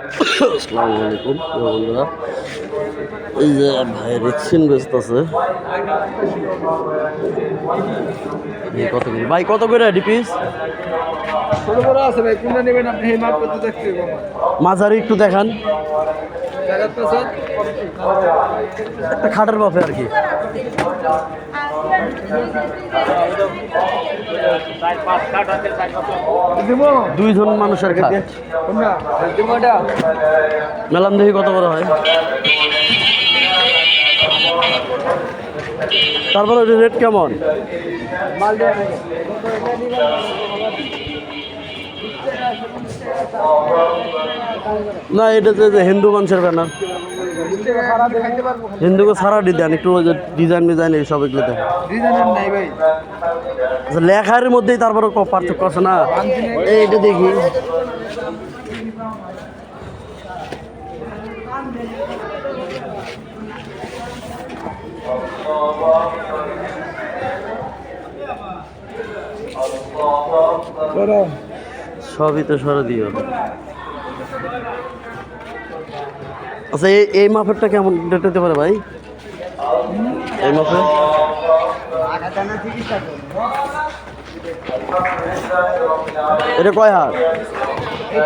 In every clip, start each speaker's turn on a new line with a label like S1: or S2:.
S1: আসসালামু আলাইকুম বন্ধুরা, এই যে ভাই রেক্সিন ব্যস্ত আছে। কত করে ভাই, কত করে ডিপিস?
S2: ছোট বড় আছে ভাই, কোনটা নেবেন আপনি? এই মাপ করতে দেখতে
S1: মাঝারি একটু দেখান, একটা খাটের বাপে আর কি। দুইজন মানুষের খাট মেলাম, দেখি কত বড় হয়। তারপরে রেট কেমন? না, এটা যে হিন্দু মানুষের ব্যানার, হিন্দুকে সারা দেন একটু, ডিজাইন ডিজাইন এইসব এগুলো দেন। লেখার মধ্যেই তারপরে পার্থক্য আছে না, এইটা দেখি। সবই তো সরে দিও। আচ্ছা, এই মাপেরটা কেমন রেট হতে পারে ভাই? এই মাপের এটা কয় হাত?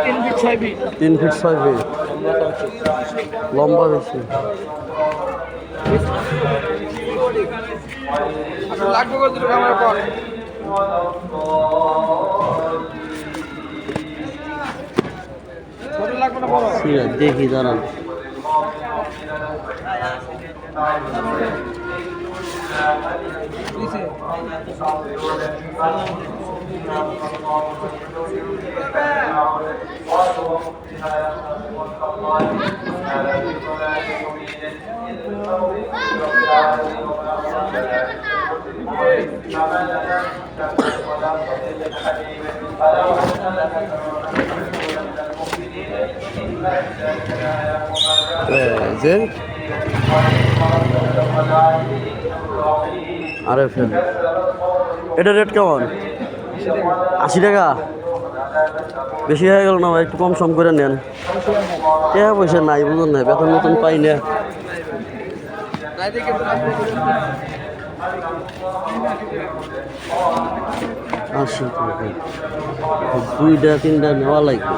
S2: 3 ফিট 6 ফিট।
S1: 3 ফিট 6 ফিট লম্বা বেশি।
S2: লাগবে কত টাকা আমার পর? ছোট লাগবে না বড়?
S1: ঠিক আছে, দেখি দাঁড়ান। আরে ফেল, এটা রেট কেমন? 80 টাকা? বেশি হয়ে গেল না ভাই, একটু কম সম করে নেন। টাকা পয়সা নাই, বুঝুন না, বেতন মতন পাই না। দুইটা তিনটা নেওয়া লাগবে।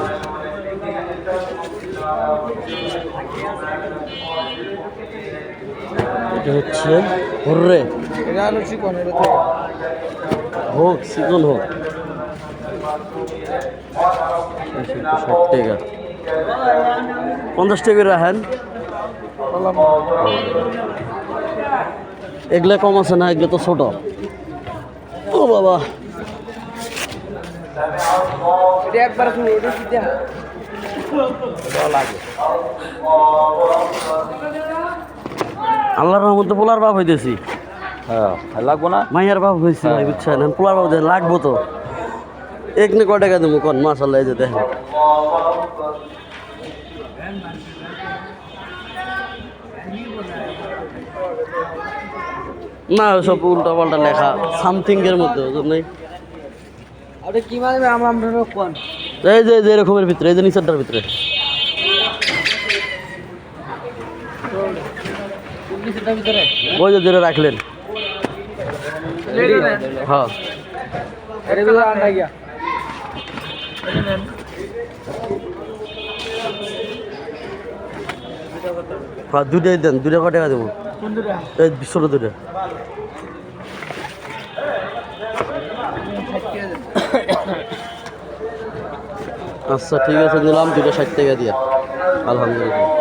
S1: এটা হচ্ছে হর্রে, হোক চিকন হোক। 60 টাকা, 50 টাকা রাখেন। এগুলো কম আছে না, এগুলো তো ছোট। ও বাবা, আল্লাহর রহমতে পোলার বাপ হইতেছি।
S2: হ্যাঁ, লাগবো না?
S1: মাইয়ার বাপ হয়েছি ভাই, বুঝছেন? পোলার বাপ লাগবো তো। এখানে কয় টাকা দেবো কোন? মাশাআল্লাহ, এই যে দেখেন। না, সব উল্টা পাল্টা লেখা, সামথিং এর মধ্যে নেই।
S2: কি মানে আমরা কোন
S1: এই যে এরকমের ভিতরে, এই যে নিচেরটার ভিতরে, ওই যে যেটা রাখলেন। হ্যাঁ, হ্যাঁ, দুটাই দেন। দুটা কয় টাকা দেবো? এই ছোট দুটা। আচ্ছা ঠিক আছে, দিলাম দুটো 60 টাকা দিয়ে। আলহামদুলিল্লাহ।